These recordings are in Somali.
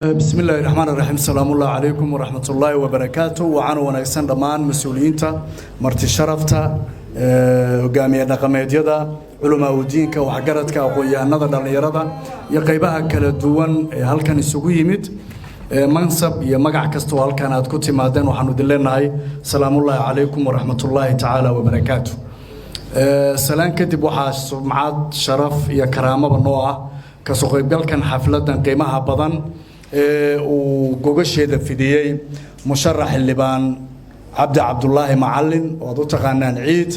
بسم الله الرحمن الرحيم السلام الله عليكم ورحمة الله وبركاته وعنا ونكسن دمان مسؤولينتا مرتي شرفتا وقامية نقميت يدا علماء الدين كوحجرتك أقوياء النظر دليردا يقيبها كل دوان هل كان السوق يمت منصب يمجع كستو هل كانت كتي مادن وحنود لنا هاي سلام الله عليكم ورحمة الله تعالى وبركاته سلام كتب وحاش سمعات شرف يا كرامة بالنوع كسوق يبل كان حفلة قيمها بدن وجوجشيدا فيديي مشرح اللبان عبد الله معلم وضو تقانان عيد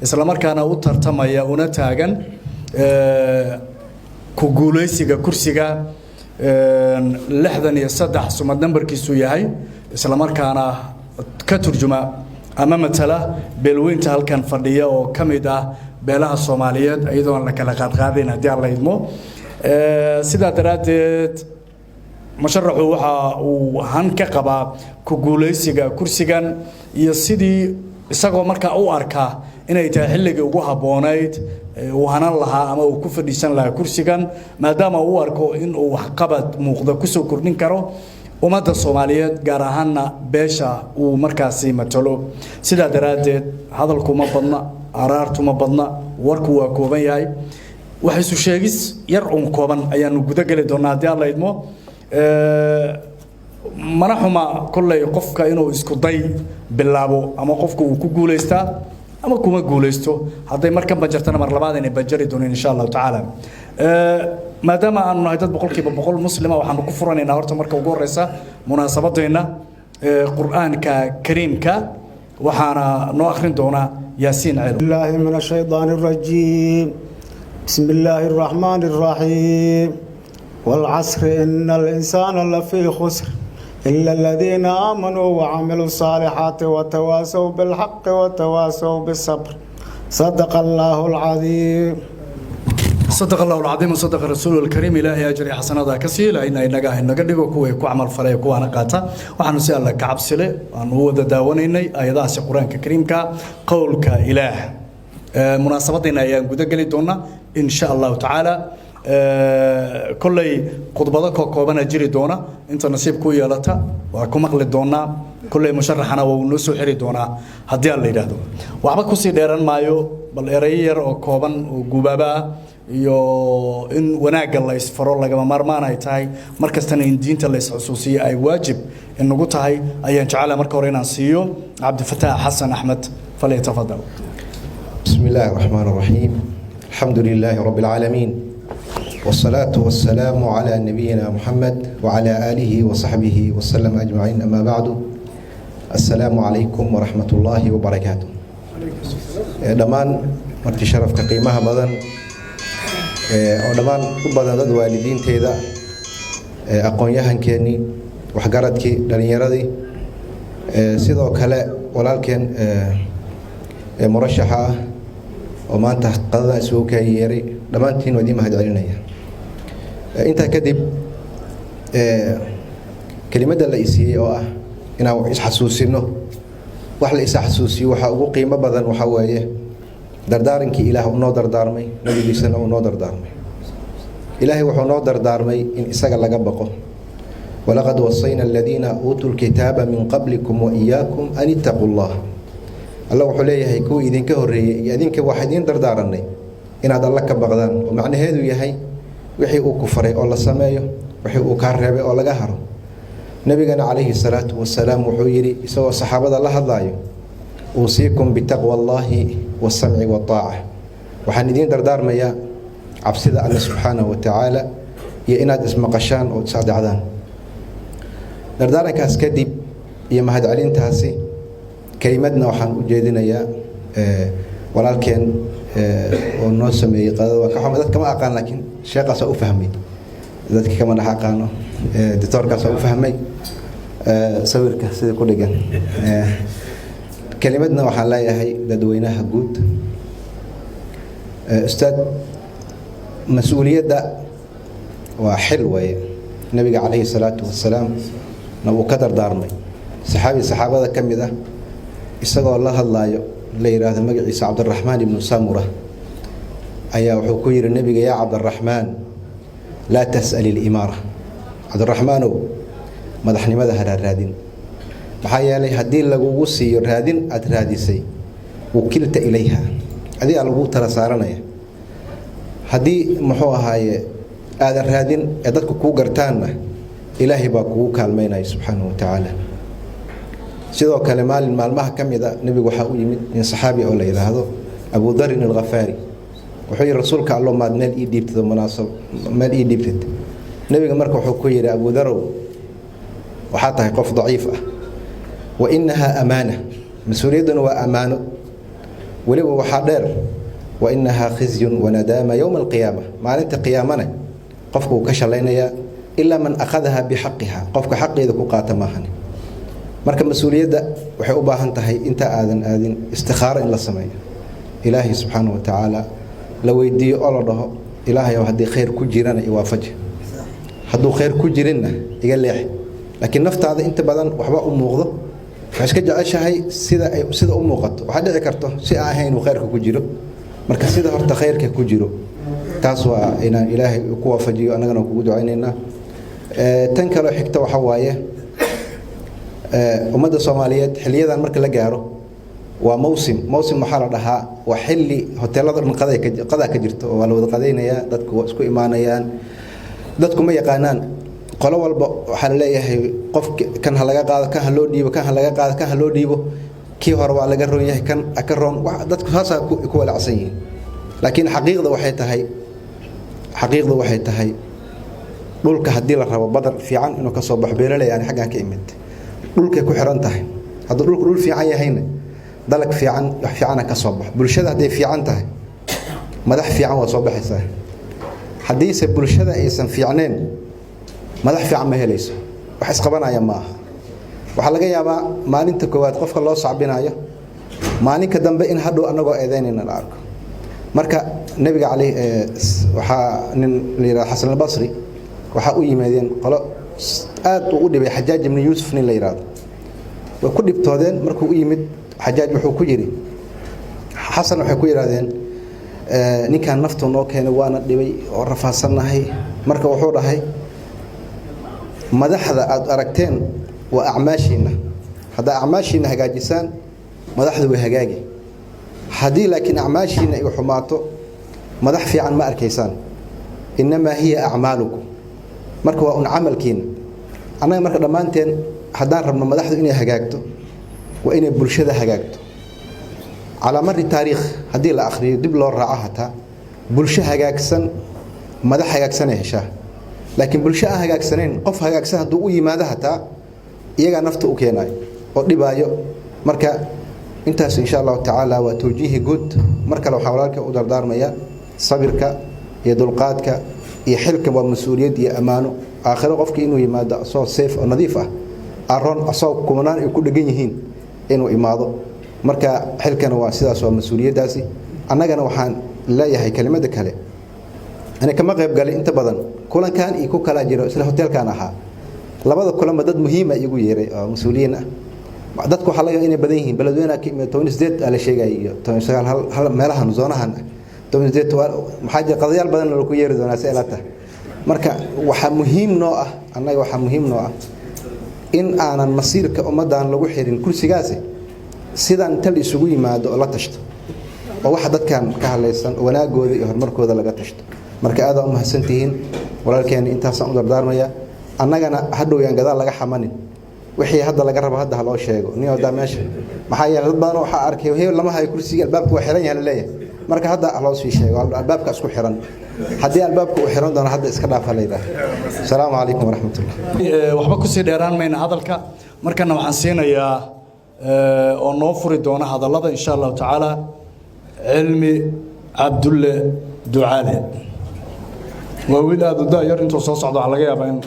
إسلام كان أوتر تمايا ونتاجن كوجوليسيجا كرسيجا لحظة يصدح سماد نمبر كيسوياي إسلام كان كترجمة أمام تلا بلوين تهل كان فردية وكميدا بلها الصوماليات أيضا لك لقد غادين هدي الله يدمو سيدا درادت مشرح وهان كقبا كوجوليسيجا كرسيجان يصيدي isagoo marka uu arkaa inay tahay xilliga ugu haboonayd waxaan lahaa ama uu ku fadhiisan lahaa kursigan maadaama uu arko in uu wax qabad muuqda ku soo kordhin karo ummadda Soomaaliyeed gaar ahaan beesha uu markaasi matalo sida daraadeed hadalku ma badna araartu ma badna warku waa kooban yahay waxa isu sheegis yar oo kooban ayaanu guda gali doonaa hadii Allah idmo manaxuma kullay qofka inuu isku day bilaabo ama qofku uu ku guuleystaa ama kuma guuleysto haday markan bajartana mar labaad inay bajari doonaan insha Allah taala maadaama aanu nahay dad boqolkiiba boqol muslima waxaanu ku furanaynaa horta marka ugu horeysa munaasabadeena quraanka kariimka waxaana noo akhrin doona yaasiin ceel billahi minash shaytaanir rajiim bismillahir rahmaanir rahiim والعصر إن الإنسان لفي خسر إلا الذين آمنوا وعملوا الصالحات وتواصوا بالحق وتواصوا بالصبر صدق الله العظيم صدق الله العظيم وصدق الرسول الكريم إلهي أجري حسنات كثيرة إن نجاه نقدر كوي كعمل فريق وأنا قاطع وحنا نسأل لك عبسلة أن هو داون إني أيضا القرآن الكريم كقول كإله مناسبتنا يا جود قليدونا إن شاء الله تعالى كلي خطبتك كوبنا جري دونا انت نصيب كوي يالتا وكم مقل دونا كلي مشرحنا ونسو حري دونا هدي الله يرادو وعبا كسي ديران مايو بالإريير أو كوبان وجوبابا يو إن وناق الله يسفر الله جماعة مرمانا يتاي مركز تاني دين تلا يسحسوسية أي واجب إنه قلت هاي أي نجعل مركورينا سيو عبد الفتاح حسن أحمد فليتفضل. بسم الله الرحمن الرحيم الحمد لله رب العالمين والصلاة والسلام على نبينا محمد وعلى آله وصحبه وسلم أجمعين أما بعد السلام عليكم ورحمة الله وبركاته دمان مرتي شرف كقيمها بدن ودمان بدن ضد والدين تيدا أقوياهن كني وحجرتك دنيردي سيدو كلا ولكن مرشحة وما أنت قضاء سوك يري دمانتين ودي ما هدعينا أنت كذب كلمة الرئيسية أو إنه إحساسينه وحلا إحساسي وحقوق قيمة بدن وحوايه دردارنك إله ونودر دارمي نبي سنة ونودر دارمي إلهي وحنودر دارمي إن إسقى لجبقه ولقد وصينا الذين أوتوا الكتاب من قبلكم وإياكم أن اتقوا الله الله وحليه هيكو إذن كهري إذن كواحدين دردارني إن هذا الله كبغدان ومعنى هذا يهي وحي كفري الله سمايه وحي كربي الله جهره نبينا عليه الصلاة والسلام وحيري سوى صحابة الله ضايو أوصيكم بتقوى الله والسمع والطاعة وحندين دردار ميا عبسد الله سبحانه وتعالى يا إناد اسم قشان أو تساعد عدان دردارك أسكدب يا مهد علين تهسي كلمتنا وحن وجدنا يا ولكن والناس سمي قذا وكحمدات كما أقان لكن شيء قصة أفهمي ذاتك كما نحقانه دكتور قصة أفهمي سوير كسر كل جن كلمتنا وحن لا يهي لدويناها جود أستاذ مسؤولية ده وحلوة النبي عليه الصلاة والسلام نبو قدر دارمي صحابة كم ده isagoo la hadlaayo la yiraahdo magaciisa Cabdurrahmaan ibn Samura ayaa wuxuu ku yiri nabiga ya Cabdurrahmaan la tas'al al-imara cabdiraxmaanow madaxnimada ha raadin maxaa yeelay haddii lagugu siiyo raadin aad raadisay wukilta ilayha adigaa lagu tala saaranaya haddii muxuu ahaaye aadan raadin ee dadku kuu gartaanna ilaahay baa kugu kaalmaynaya subxaanahu watacaala sidoo kale maalin maalmaha ka mid a nebigu waxaa u yimid nin saxaabi oo la yidhaahdo abu darin alkhafaari wuxuu yidhi rasuulka allo maad meel ii dhiibtid meel ii dhiibtid nebiga marka wuxuu ku yidhi abu darow waxaa tahay qof daciif ah wa inahaa amaana mas-uuliyadduna waa ammaano weliba waxaa dheer wa inahaa khizyun wanadaama yowma alqiyaama maalinta qiyaamana qofka uu ka shalaynayaa ilaa man akhadaha bixaqiha qofka xaqeeda ku qaata maahani marka mas-uuliyadda waxay u baahan tahay inta aadan aadin istikhaaro in la sameeyo ilaahay subxaanahu watacaala la weydiiyo oo la dhaho ilaahayow haddii khayr ku jirana iwaafaji hadduu khayr ku jirinna iga leexi laakiin naftaada inta badan waxba u muuqdo waxay iska jeceshahay sida u muuqato waxaa dhici karto si aan ahayn uu khayrka ku jiro marka sida horta khayrka ku jiro taas waa inaan ilaahay ku waafajiyo annagana kugu ducaynaynaa tan kaloo xigta waxa waaye ummadda soomaaliyeed xiliyadan marka la gaaro waa mawsim waxaa la dhahaa waa xilli hoteelada dhan qadaa ka jirto oo waa la wada qadaynayaa dadku waa isku imaanayaan dadku ma yaqaanaan qolo walba waxaa la leeyahay qof kan ha laga qaado kan ha loo dhiibo kan ha laga qaado kan ha loo dhiibo kii hore waa laga roon yahay kan ka roon dadku saasaa ku walacsan yihiin laakiin xaqiiqda waxay tahay dhulka haddii la rabo badar fiican inuu ka soo baxo beeraley aan xaggan ka imid dhulkay ku xiran tahay hadduu dhulku dhul fiican yahayna dalag fiican wax fiicana ka soo baxo bulshada hadday fiican tahay madax fiican waa soo baxaysaa haddiise bulshada aysan fiicneen madax fiican ma helayso wax isqabanaya ma aha waxaa laga yaabaa maalinta koowaad qofka loo sacbinayo maalinka dambe in hadhow annagoo eedaynayna la arko marka nebiga waxaa nin la yidhahdo xasan albasri waxaa u yimaadeen qolo aad uu u dhibay xajaaj ibnu yuusuf nin la yidhaahdo way ku dhibtoodeen markuu u yimid xajaaj wuxuu ku yidhi xasan waxay ku yidhahdeen ninkaan naftuu noo keenay waana dhibay oo rafaadsannahay marka wuxuu dhahay madaxda aad aragteen waa acmaashiinna haddaa acmaashiinna hagaajisaan madaxdu way hagaagi haddii laakiin acmaashiinna ay xumaato madax fiican ma arkaysaan innamaa hiya acmaalukum marka waa un camalkiina annaga marka dhammaanteen haddaan rabno madaxdu inay hagaagto waa inay bulshada hagaagto calaa mari taariikh haddii la akhriyo dib loo raaco hataa bulsho hagaagsan madax hagaagsanay heshaa laakiin bulsho aan hagaagsanayn qof hagaagsan hadduu u yimaado hataa iyagaa nafta u keenayo oo dhibaayo marka intaas insha allahu tacaala waa tawjiihi guud mar kale waxaa walaalka u dardaarmaya sabirka iyo dulqaadka iyo xilka waa mas-uuliyad iyo ammaano aakhiro qofkii inuu yimaado asoo seef oo nadiif ah aroon asoo kumanaan ay ku dhegan yihiin inuu imaado marka xilkana waa sidaas waa mas-uuliyaddaasi annagana waxaan leeyahay kelimada kale ana kama qayb galay inta badan kulankan iyo ku kala jiro isla hoteelkan ahaa labada kulanba dad muhiim ah igu yeeray oo mas-uuliyiin ah dadku waxaa laga inay badan yihiin beledweynaha 18 la sheegay iyo 19 hal meelahan zoonahan 18 maxaa jira qadayaal badan oo ku yeeri doonaa si elata marka waxa muhiim noo ah annaga waxa muhiim noo ah in aanan masiirka ummadan lagu xirin kursigaasi sidaan tal isugu yimaado oo la tashto oo waxa dadkan ka hadlaysan wanaagooda iyo horumarkooda laga tashto marka aad u mahadsantihiin walaalkeen intaas aan u dardaarmaya annagana hadhow yaan gadaal laga xamanin wixii hadda laga rabo hadda loo sheego nin wada meesha maxaa yeelay dad badan waxa arkay heer lama hayo kursiga albaabku waa xiran yahay leeyahay marka hadda loo sii sheego albaabka isku xiran haddii albaabku uu xiran doono hadda iska dhaafa leeyahay assalaamu calaykum waraxmatullah waxba ku sii dheeraan mayna hadalka markana waxaan siinayaa oo noo furi doona hadallada insha Allah taala cilmi Abdulle Ducaale waa wiil aad u daayar intuu soo socdo waxa laga yaabaa in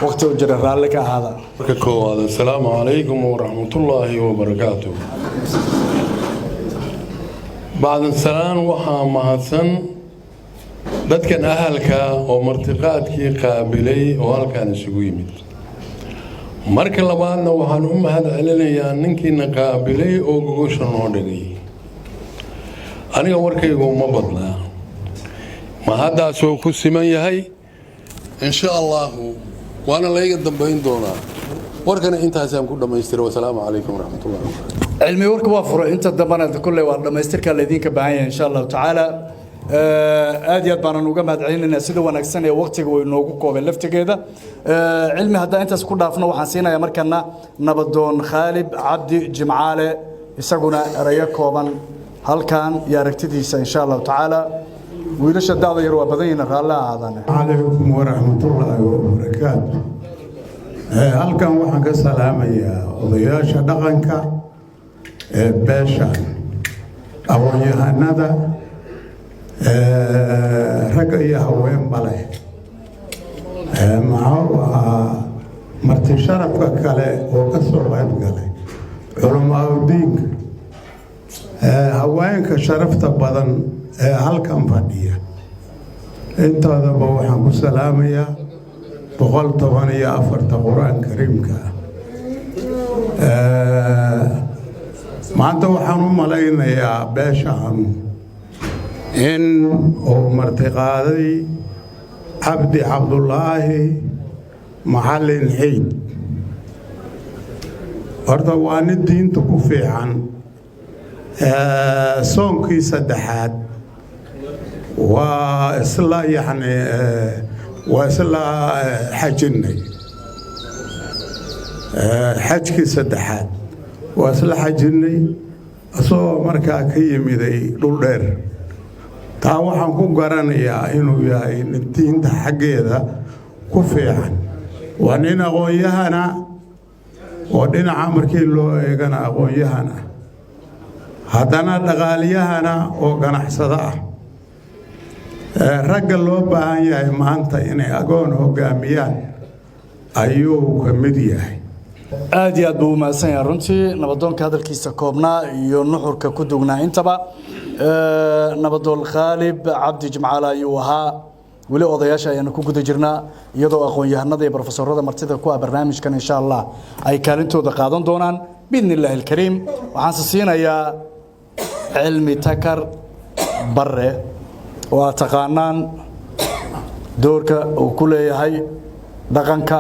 waqti uu jira raalli ka ahaada marka koowaad assalaamu calaykum waraxmatullaahi wabarakaatuh bacda salaan waxaa mahadsan dadkan ahalka oo martiqaadkii qaabilay oo halkaan isugu yimid marka labaadna waxaan u mahad celinayaa ninkiina qaabilay oo gogosha noo dhigay aniga warkaygu uma badnaa ma haddaasoo ku siman yahay insha allahu waana layga dambayn doonaa warkana intaasaan ku dhammaystiray wasalaamu calaykum waraxmatullahi wabarakaatu cilmi warka waa furay inta dambana kulley waa dhammaystirka laydinka baahan yahay insha allahu tacaala aad iyo aad baanan uga mahadcelinaynaa sida wanaagsan ee waqtiga way noogu koobeen laftigeeda cilmi haddaan intaas ku dhaafno waxaan siinayaa markana nabadoon khaalib cabdi jimcaale isaguna erayo kooban halkan iyo aragtidiisa insha allahu tacaala wiilasha da'da yar waa badan yihiin raalli ahaadaan calaykum waraxmatullaahi wabarakaatu halkan waxaan ka salaamayaa odayaasha dhaqanka ee beesha aqoon-yahanada ragga iyo haweenba leh maxuu ahaa marti sharafka kale oo ka soo qayb galay culamaaudiinka haweenka sharafta badan ee halkan fadhiya intoodaba waxaan ku salaamayaa 114 qur-aan kariimka maanta waxaan u malaynayaa beeshaan in uu martiqaaday cabdi cabdulaahi macallin ciid horta waa nin diinta ku fiican soonkii saddexaad waa isla yacni waa isla xajinay xajkii saddexaad waa isla xajinay asagoo markaa ka yimiday dhul dheer taa waxaan ku garanayaa inuu yahay nin diinta xaggeeda ku fiican waa nin aqoon-yahana oo dhinaca markii loo eegana aqoon-yahana haddana dhaqaalyahana oo ganacsado ah ragga loo baahan yahay maanta inay agoon hoggaamiyaan ayuu ka mid yahay aad iyo aad buu u mahadsan yahay runtii nabadoonka hadalkiisa koobnaa iyo nuxurka ku dugnaa intaba nabadoon khaalib cabdi jimcaale ayuu ahaa weli odayaasha ayaanu ku guda jirnaa iyadoo aqoon-yahanada iyo brofesorada martida ku ah barnaamijkan insha allah ay kaalintooda qaadan doonaan biidni illaahi alkariim waxaanse siinayaa cilmi takar bare oo aad taqaanaan doorka uu ku leeyahay dhaqanka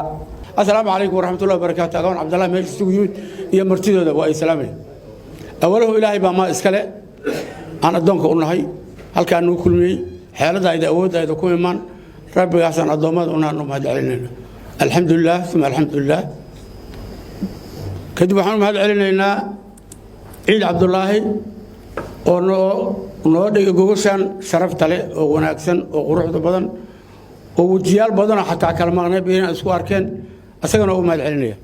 السلام عليكم ورحمة الله وبركاته أقول عبد الله ميل سويود يا مرتدى ده وأي سلامي أوله إلهي بما إسكاله أنا أدونك قلنا هاي هل كانوا كل مي حالة إذا أود إذا كون من ربي أحسن الضماد ونحن هذا علينا الحمد لله ثم الحمد لله كتب حنم هذا علينا عيد عبد الله ونو جوجوشان شرفت عليه ونأكسن وروح بدن ووجيال بدن حتى كلامنا بين أسوار كان أسكنوا أمة العلنية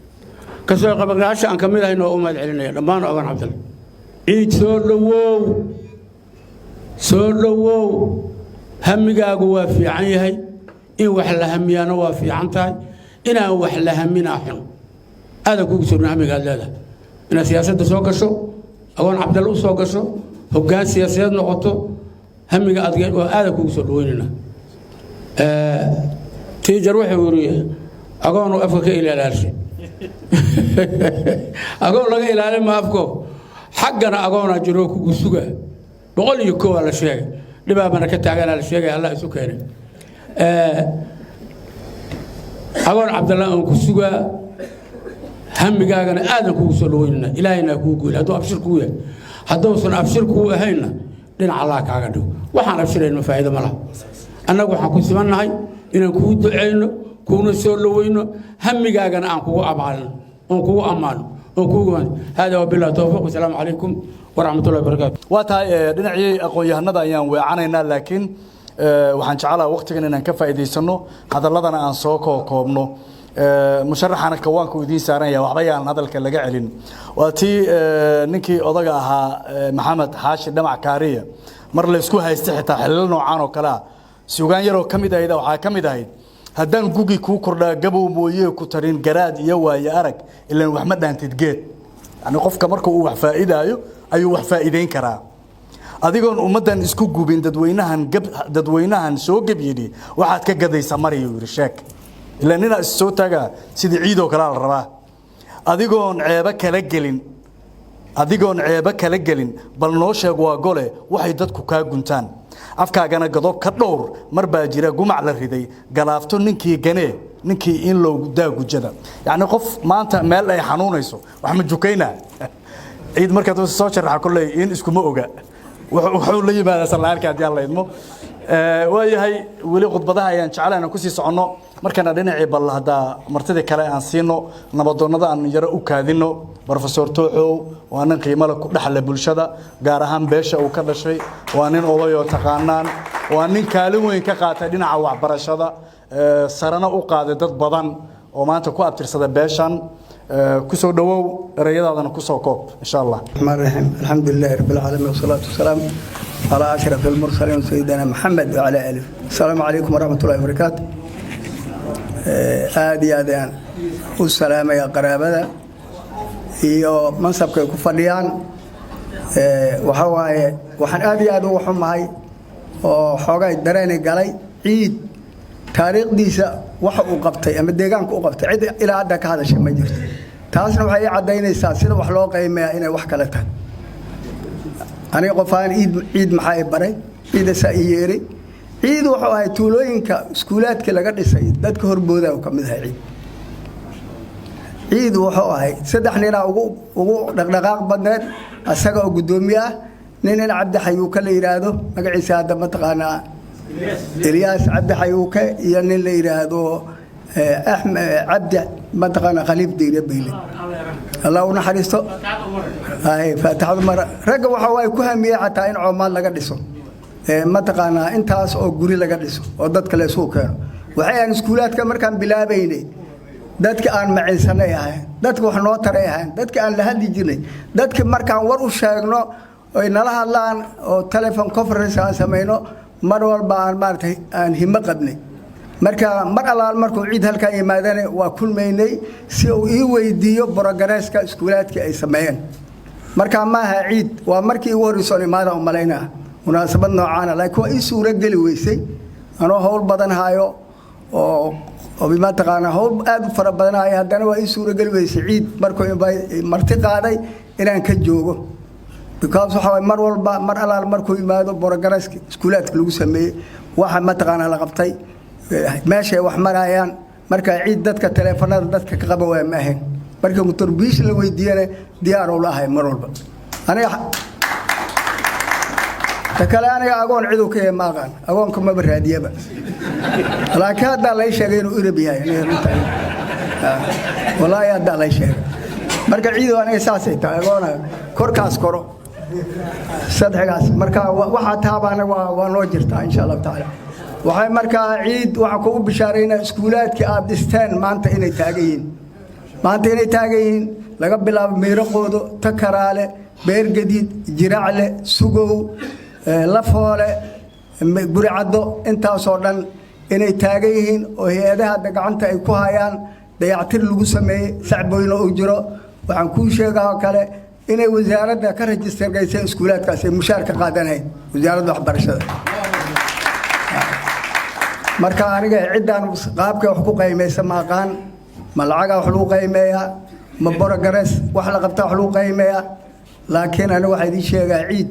كسر قبل عشان أن كملها إنه أمة العلنية لما أنا أبغى عبد الله عيد سولو هم جاءوا في عيني إن وحلا هم ينوى في عنتاي إن وحلا همنا حن هذا كوكسر نعم قال هذا إن سياسة سوكسو أقول عبد الله سوكسو هو كان سياسة نقطة هم جاء هذا كوكسر ويننا تيجي روحي وريه أقول أفكك إلى الأرشي أقول لك إلى ما أفكه حقنا أقول أجروك وسوقه بقول يكو على شيء لما أنا كتاعي على شيء الله يسوكني أقول عبد الله أنك سوقه هم جانا آدم كوسلوينا إلهنا كوكول هذا أبشر كويه هذا وصل أبشر كوه هينا لين علاك عقده وحنا أبشرين فائدة ملا أنا وحنا كسبنا هاي إن كود عينه كون سولوينه هم جانا أنكو أبعال أنكو أمان أنكو هذا وبالله توفيق والسلام عليكم ورحمة الله وبركاته. واتها دنعي aqoon-yahanada ayaan weecanayna laakiin waxaan jecelahay waqtigan inaan ka faa'iideysano hadalladana aan soo koobno musharaxana kawaanku idiin saaran yahay waxba yaan hadalka laga celin waa tii ninkii odaga ahaa maxamed xaashi dhamac kaariya mar la isku haystay xitaa xilal noocan oo kala suugaan yar oo kamid ah waxa kamid ahayd haddaan gugi ku kordhaa gabow mooyee ku tarin garaad iyo waaye arag ilaan wax ma dhaantid geed yani qofka marka uu wax faa'iidayo ayuu wax faa'iideyn karaa adigoon ummadan isku gubin dadweynahan soo gabyidi waxaad ka gadaysaa mariyo yiri sheek ilaan ina soo taga sidii ciid oo kala la rabaa adigoon ceeba kala gelin bal noo sheeg waa gole waxay dadku ka guntaan afkaagana godob ka dhowr mar baa jira gumac la riday galaafto ninkii ganee ninkii in loo daa gujada yani qof maanta meel ay xanuunayso wax ma jukayna ciid markaad soo sharaxa kulay in isku ma oga wuxuu la yimaada salaarka hadii alla idmo waayahay wali khudbadaha ayaan jecelahay ku sii socono markana dhinacii bal hada martida kale aan siino nabadoonada aan yara u kaadino professor Tooxow waa nin qiimo leh ku dhaxla bulshada gaar ahaan beesha uu ka dhashay waa nin odayo taqaanaan waa nin kaalin weyn ka qaatay dhinaca waxbarashada sarana u qaaday dad badan oo maanta ku abtirsada beeshan ku soo dhawow erayadaadana ku soo koob insha Allah alxamdulillahi rabbil alamin wassalatu wassalaam ala ashrafil mursalin sayyidina Muhammad wa ala alihi assalamu alaykum wa rahmatullahi wa barakatuh aadiyadaan u salaamaya qaraabada iyo mansabka ku fadhiyaan waxa waaye waxaan aad ugu xumahay oo xoogay dareen galay ciid taariikhdiisa waxa uu qabtay ama deegaanka uu qabtay cid ilaa hadda ka hadashay ma jirto taasna waxay cadeynaysaa sida wax loo qiimeeyo inay wax kala tahay aniga qofaan ciid maxay baray ciidasa yeeri ciid wuxuu ahay tuulooyinka iskuulaadka laga dhisay dadka horbooda oo kamid ahay ciid wuxuu ahay saddex nin ugu dhaqdhaqaaq badneed asaga oo gudoomiye ah nin Cabdi Xayuuka la yiraahdo magaciisa hadda ma taqaanaa Ilyas Cabdi Xayuuka iyo nin la yiraahdo Ahmed Cabdi ma taqaanaa Khaliif Diire Beyle Allah una xariisto ay faataxadu mar raga waxa way ku hamiyay xataa in Coomaad laga dhiso ma taqaanaa intaas oo guri laga dhiso oo dadka la soo keeno waxay aan iskuulaadka markaan bilaabaynay dadka aan maciisanay ahayn dadka wax noo taray ahayn dadka aan la hadli jirnay dadka markaan war u sheegno oo nala hadlaan oo telephone conference aan sameeyno mar walba aan maartay aan himma qabnay marka mar alaal markuu ciid halka yimaadana waa kulmeynay si uu ii weydiiyo progresska iskuulaadka ay sameeyeen marka ma aha ciid waa markii uu horisay imaada u maleynaa munaasabad noocaan laakiin waa ii suura gali weysay anoo hawl badan haayo oo bima taqaana hawl aad u fara badan haayo haddana waa ii suura gali weysay ciid markuu marti qaaday inaan ka joogo because waxa mar walba mar alaal markuu yimaado progresska iskuulaadka lagu sameeyay waxa ma taqaana la qabtay meesha wax marayaan marka ciid dadka telefoonada dadka ka qaba waa ma ahayn marka mutarbiish la weydiiyay diyaar u lahay mar walba aniga takalaaniga agoon cid uu ka yeemaan agoonka ma baraadiyaba laakiin hadda la sheegay inuu irab yahay wallahi hadda la sheegay marka ciid waa inay saasay tahay agoona korkaas koro sadexgaas marka waxa taabana waa noo jirtaa insha Allah taala waxay marka ciid waxa ku bishaarayna iskuulaadka aad dhisteen maanta inay taagayiin laga bilaabo meeraqoodo takaraale beer gadiid jiracle sugow lafoole guricado intaas oo dhan inay taagayiin oo hay'adaha gacanta ay ku hayaan dayactir lagu sameeyay sacbooyna oo jiro waxaan ku sheegaa kale inay wasaaradda ka register gaysay iskuulaadkaas ay mushaarka qaadanay wasaaradda waxbarashada marka aniga ciidan qaabka wax ku qiimeeyay ma aqaan ma lacag wax lagu qiimeeyaa ma progress wax la qabta wax lagu qiimeeyaa laakiin aniga waxa idin sheegaa ciid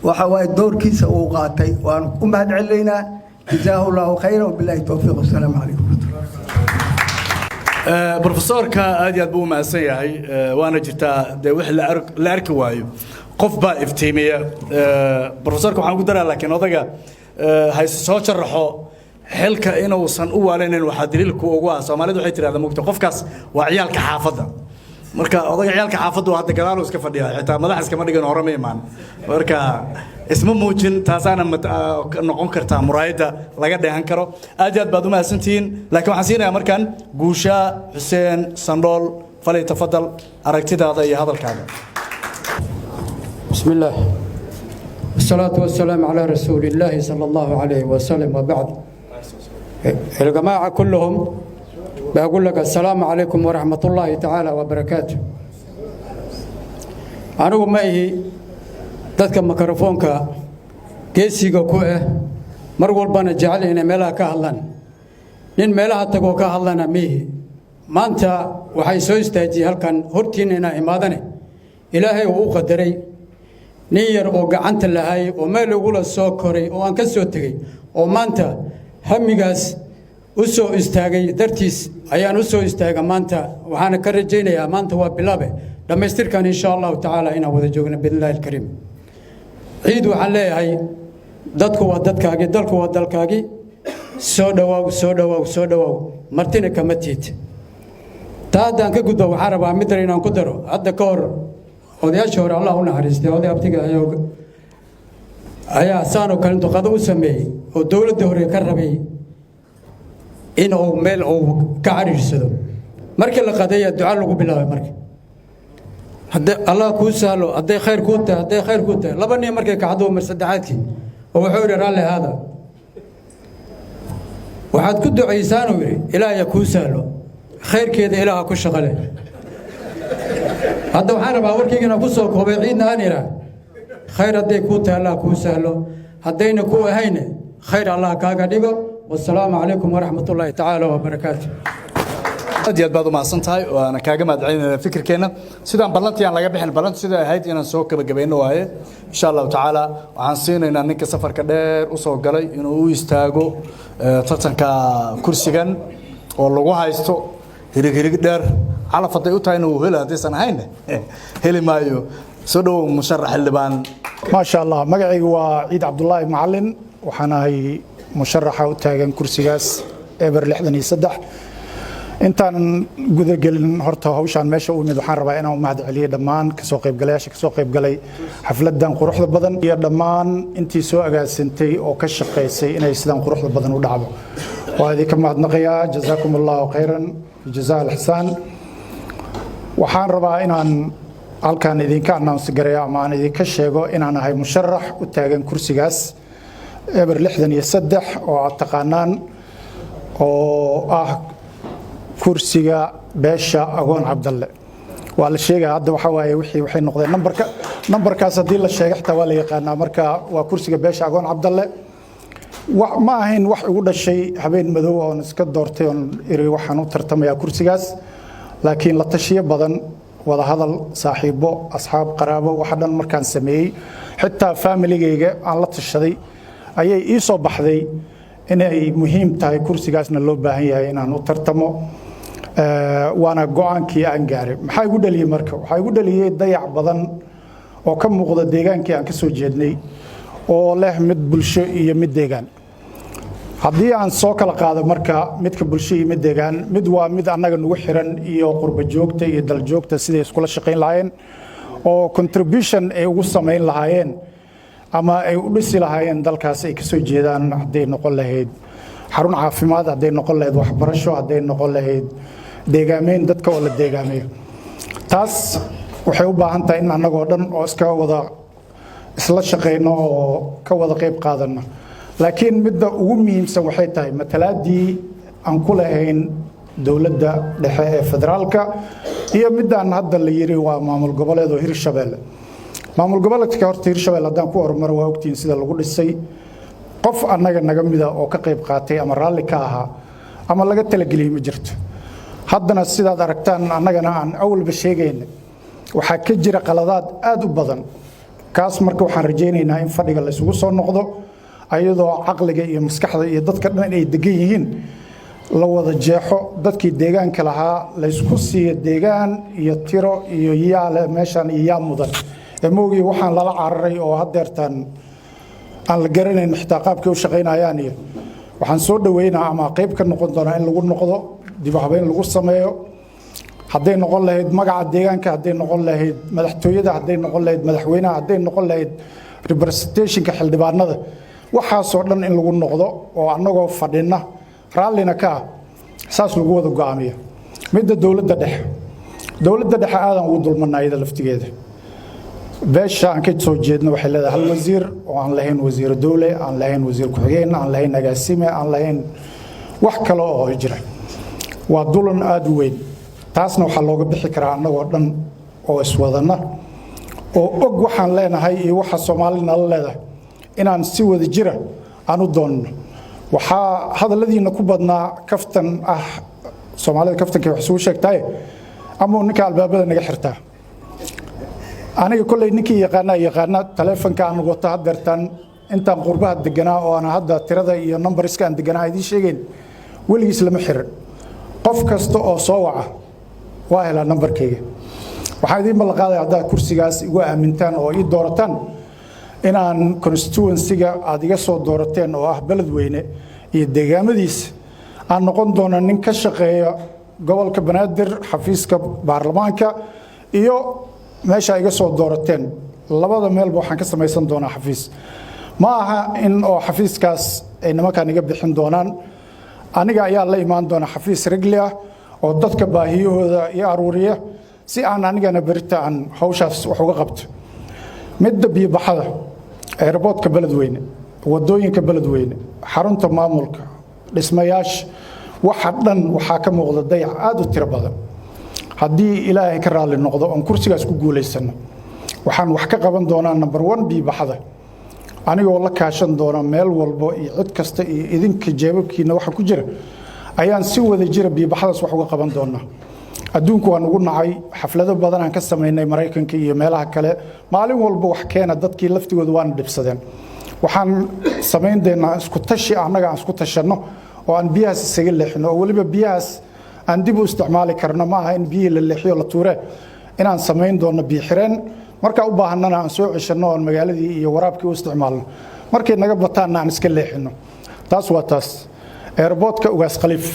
waxa way doorkiisa uu qaatay waan u mahad celeynaa jazaahu Allahu khayran wa billahi tawfiiq assalamu alaykum professorka aad iyo aad buu maasan yahay waana jirtaa wax la arki waayo qof baa iftiimiya professorka waxaan ku daraa laakiin odaga hay soo sharaxo xilka inuu san u waaleenin waxa daliilku ugu ah Soomaalidu waxay tiraahdaa mugta qofkaas waa ciyaalka xaafadda marka odaga ciyaalka xaafaddu hadda gadaal iska fadhiya xitaa madax iska ma dhigan horama imaan marka isma muujin taasana noqon kartaa muraayada laga dheehan karo aad iyo aad baad u mahadsantihiin laakiin waxaan siinayaa markan guusha Xuseen Sandhool falay tafadal aragtidaada iyo hadalkaaga bismillaah والصلاة والسلام على رسول الله صلى الله عليه وسلم وبعد الجماعة كلهم بقول لك السلام عليكم ورحمة الله تعالى وبركاته أنا وماهي ذاتك ميكروفونك كيسيغا كوه مرغول بانا جعلنا ميلها كهلان نين ميلها تقو كهلانا ميهي ما أنت وحي سويستاجي هل كان هرتيننا إمادني إلهي وقدري نير oo gacanta lahay oo meel ugu la soo koray oo aan ka soo tagay oo maanta hamigaas u soo istaagay dartiis ayaan u soo istaagay maanta waxaana ka rajaynayaa maanta waa bilaabe dhammaystirkan insha allahu tacaala inaan wada joogno biidnillaahi alkariim ciid waxaan leeyahay dadku waa dadkaagii dalku waa dalkaagii soo dhawaaw soo dhawaaw soo dhawaaw martina kama tiid taa haddaan ka gudbo waxaan rabaa mid inaan ku daro hadda ka hor odayaashii hore allah u naxariistay oday abtiga ayaa saanoo kale duqado u sameeyey oo dowladda hore ka rabay in uu meel uu ka cariirsado markii la qadeeya duca lagu bilaabay marka hadday allah kuu sahlo hadday khayr kuu tahay laba nin markay kacdo mar saddexaadkii oo wuxuu yidhi raalli haada waxaad ku ducaysaanuu yidhi ilaahya kuu sahlo khayrkeeda ilaaha ku shaqale hadda waxaan rabaa warkaygiina ku soo koobay ciidna aan idhaa khayr hadday kuu tahay allah kuu sahlo haddayna kuu ahayne khayr allah kaaga dhigo wasalaamu calaykum waraxmatullaahi tacaala wabarakaatu aad iyo aad baad u mahadsan tahay waana kaaga mahadcelinayna fikirkeenna sidaan ballantii aan laga bixin ballantu sida ahayd inaan soo gabagabayno waaye insha allahu tacaala waxaan siinaynaa ninka safarka dheer u soo galay inuu u istaago tartanka kursigan oo lagu haysto hirig dheer calaf hadday u tahay inuu helo haddaysan ahayn heli maayo soo dhowow musharax xildhibaan maasha allah magacaygu waa ciid cabdulaahi macalin waxaan ahay musharaxa u taagan kursigaas eber 63 intaan gudagelin horta hawshaan meesha u mid waxaan rabaa inaan u mahad celiyo dhammaan kasoo qaybgalayaasha kasoo qaybgalay xafladan quruxda badan iyo dhammaan intii soo agaasintay oo ka shaqaysay inay sidaan quruxda badan u dhacdo waa idinka mahadnaqayaa jazaakum allahu khayran jazaa alxsaan waxaan rabaa inaan halkaan idinka announce gareeyo ama aan idinka sheego inaan ahay musharax u taagan kursigaas eber 63 oo aad taqaanaan oo ah kursiga beesha agoon cabdalle waa la sheegay hadda waxa waaye waxay noqdeen nambarkaas haddii la sheegay xitaa waa la yaqaanaa marka waa kursiga beesha agoon cabdalle ma ahayn wax igu dhashay habeen madow oon iska doortay oon iri waxaan u tartamayaa kursigaas laakiin la tashiyo badan wada hadal saaxiibo asxaab qaraabo waxa dhan markaan sameeyey xitaa familigayga aan la tashaday ayay ii soo baxday inay muhiim tahay kursigaasna loo baahan yahay inaan u tartamo waana go'aankii aan gaaray maxaa igu dhaliyey marka waxaa igu dhaliyey dayac badan oo ka muuqda deegaankii aan ka soo jeednay oo leh mid bulsho iyo mid deegaan haddii aan soo kala qaado marka midka bulsho iyo mid deegaan mid waa mid annaga nagu xiran iyo qurba joogta iyo dal joogta siday iskula shaqayn lahaayeen oo contribution ay ugu samayn lahaayeen ama ay u dhisi lahaayeen dalkaas ay ka soo jeedaan hadday noqon lahayd xarun caafimaad hadday noqon lahayd waxbarasho hadday noqon lahayd deegaameyn dadka oo la deegaameeyo taas waxay u baahan tahay in annagoo dhan oo iska wada isla shaqayno oo ka wada qayb qaadano laakiin midda ugu muhiimsan waxay tahay matalaadii aan ku lahayn dowladda dhexe ee federaalka iyo midaan hadda la yiri waa maamul goboleed oo Hirshabelle maamul goboleedka horta Hirshabelle haddaan ku horumaro waa ogtiin sida lagu dhisay qof annaga naga mida oo ka qayb qaatay ama raalli ka ahaa ama laga talageliyay ma jirto haddana sidaad aragtaan annagana aan awalba sheegayna waxaa ka jira qaladaad aad u badan kaas marka waxaan rajaynaynaa in fadhiga la isugu soo noqdo ayadoo caqliga iyo maskaxda iyo dadka dhan ay degan yihiin la wada jeexo dadkii deegaanka lahaa la isku siiyo deegaan iyo tiro iyo yaale meeshan iyo yaa mudan moogii waxaan lala cararay oo hadeertan aan la garanayn xitaa qaabkay u shaqaynayaan iyo waxaan soo dhaweynaa ama qayb ka noqon doonaa in lagu noqdo dib u habeyn lagu sameeyo hadday noqon lahayd magaca deegaanka hadday noqon lahayd madaxtooyada hadday noqon lahayd madaxweynaha hadday noqon lahayd representationka xildhibaanada waxaasoo dhan in lagu noqdo oo annagoo fadhina raallina ka ah saas lagu wada go'aamiyo midda dowladda dhexe aadan ugu dulmanayda laftigeeda beesha aan ka soo jeedno waxay leedahay hal wasiir oo aan lahayn wasiir dowle aan lahayn wasiir ku-xigeen aan lahayn agaasime aan lahayn wax kale oo jira waa dulan aad u weyn taasna waxaa looga bixi karaa annagoo dhan oo iswadana oo og waxaan leenahay iyo waxa Soomaaliya nala leedahay inaan si wada jira aan u doonno waxaa hadalladiina ku badnaa kaftan ah Soomaalida kaftanka wax soo sheegtay ama ninka albaabada naga xirtaa aniga kulay ninkii yaqaana taleefanka aan wato hadeertan intaan qurbaha deganaa oo aan hadda tirada iyo numberska aan deganaa idin sheegeen weligiis lama xirin qof kasta oo soo waca waa helaa nambarkayga waxaan idiin ballan qaadaya haddaad kursigaas igu aamintaan oo ii doorataan inaan constituency-ga aad iga soo doorateen oo ah beledweyne iyo deegaamadiisa aan noqon doona nin ka shaqeeya gobolka banaadir xafiiska baarlamaanka iyo meesha iga soo doorateen labada meelba waxaan ka samaysan doonaa xafiis ma aha in oo xafiiskaas ay nimankan iga bixin doonaan aniga ayaa la imaan doona xafiis regli ah oo dadka baahiyahooda iyo aruuriya si aan anigana berita aan hawshaas wax uga qabto midda biyo-baxada airportka beledweyne wadooyinka beledweyne xarunta maamulka dhismayaasha waxa dhan waxaa ka muuqda dayac aad u tiro badan haddii ilaahay ka raalli noqdo oon kursigaas ku guulaysano waxaan wax ka qaban doonaa number 1 biyo-baxada anigoo la kaashan doona meel walbo iyo cid kasta iyo idinka jeebabkiina waxa ku jira ayaan si wada jira biyo-baxadaas wax uga qaban doonaa adduunku waan ugu nacay xaflado badan aan ka samaynay Mareykanka iyo meelaha kale maalin walba wax keena dadkii laftigooda waan dhibsadeen waxaan samayn doonaa isku tashi annaga aan isku tashano oo aan biyahaas isaga leexino oo waliba biyahaas aan dib u isticmaali karno ma aha in biyo la leexiyo la tuure inaan samayn doono biyo xireen marka u baahanana aan soo ceshano oo magaaladii iyo waraabkii u isticmaalno markay naga bataan aan iska leexino taas waa taas airportka Ugaas Khaliif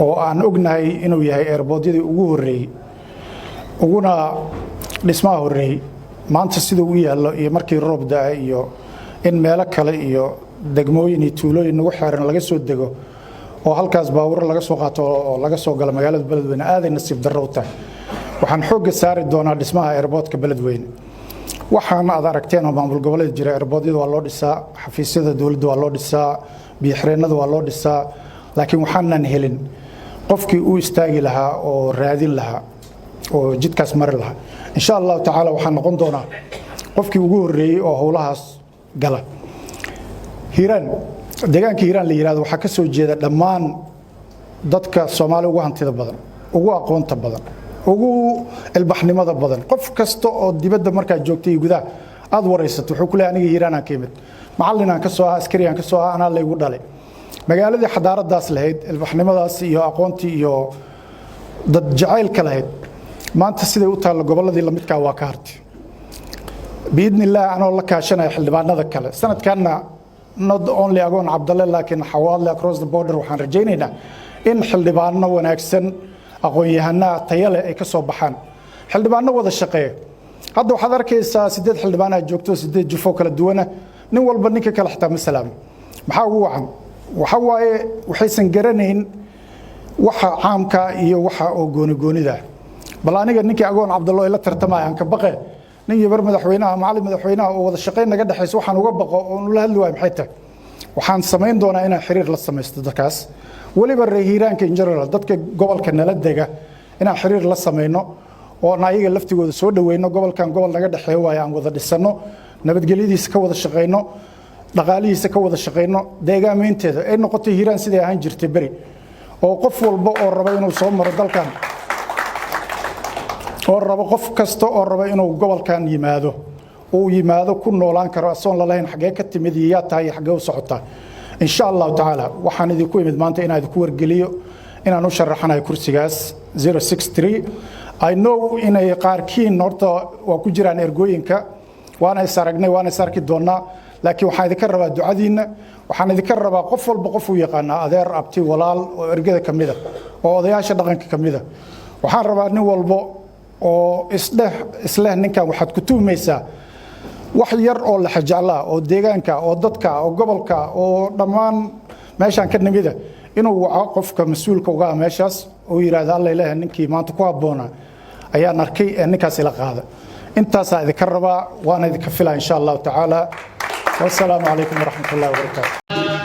oo aan ognahay inuu yahay airportyadii ugu horeeyay uguna dhismaha horeeyay maanta sida uu yaalo iyo markii roob daa iyo in meelo kale iyo degmooyin iyo tuulooyin nagu xeeran laga soo dego oo halkaas baawur laga soo qaato oo laga soo galo magaalada beledweyne aaday nasiib darro u tahay waxaan xoogga saari doonaa dhismaha airportka beledweyne waxaan aad aragteen oo maamul goboleed jira airportyada waa loo dhisaa xafiisyada dawladda waa loo dhisaa biyo xireennada waa loo dhisaa laakiin waxaanan helin qofkii uu istaagi lahaa oo raadin lahaa oo jidkaas mari lahaa insha Allah tacaala waxaan noqon doonaa qofkii ugu horeeyay oo howlahaas gala Hiiraan deegaanka Hiiraan la yiraahdo waxa ka soo jeeda dhammaan dadka Soomaaliya ugu hantida badan ugu aqoonta badan ugu ilbaxnimada badan qof kasta oo dibadda markaa joogtay gudaha aad waraysato wuxuu ku leeyahay aniga Hiiraan aan ka imid macallin aan ka soo ah askari aan ka soo ah anaa la igu dhalay magaaladii xadaaradaas lahayd ilbaxnimadaas iyo aqoontii iyo dad jacaylka lahayd maanta siday u taal goboladii la midka waa ka hartay biidnillah anoo la kaashanay xildhibaanada kale sanadkanna not only agoon Cabdalle laakiin xawaadle across the border waxaan rajaynaynaa in xildhibaano wanaagsan aqoon-yahanada tayo leh ay ka soo baxaan xildhibaano wada shaqeeya hadda waxaad arkaysaa 8 xildhibaan ah joogto 8 jufo kala duwan nin walba ninka kala xitaa masalaam maxaa ugu wacan waxa waaye waxaysan garanayn waxa caamka iyo waxa oo gooni-goonida bal aniga ninkii agoon Cabdalle ila tartamay aan ka baqay nin yabar madaxweynaha macallin madaxweynaha oo wada shaqeyn naga dhaxayso waxaan uga baqo oo la hadli waay maxay tahay waxaan samayn doonaa inaan xiriir la samaysto dadkaas waliba reehiiraanka in general dadka gobolka nala dega inaan xiriir la samayno oo ayaga laftigooda soo dhaweyno gobolkan gobol naga dhaxeeyo waay aan wada dhisano nabadgelyadiisa ka wada shaqeyno dhaqaalihiisa ka wada shaqeyno deegaameynteeda ay noqotay Hiiraan sidii ahaan jirtay bari oo qof walba oo raba inuu soo maro dalkan oo raba qof kasta oo raba inuu gobolkan yimaado oo yimaado ku noolaan karo asoon la lahayn xagee ka timid iyo tahay xagee u socota insha Allah taala waxaan idinku imid maanta inaan idinku wargeliyo inaan u sharaxanahay kursigaas 063 I know inay qaarkiin horta waa ku jiraan ergooyinka waana is aragnay waana is arki doonaa laakiin waxaan idinka rabaa ducadiina waxaan idinka rabaa qof walba qof uu yaqaan adeer abti walaal oo ergada kamida oo odayaasha dhaqanka kamida waxaan rabaa nin walba oo isla ninkan waxaad ku tuumaysaa wax yar oo la xajaclaa oo deegaanka oo dadka oo gobolka oo dhammaan meeshan ka nimida inuu waco qofka mas'uulka uga meeshaas oo yiraahdo alla ilaahay ninkii maanta ku haboona ayaan arkay ninkaas ila qaada intaas aad ka rabaa waana idinka filaa insha Allah taala والسلام عليكم ورحمة الله وبركاته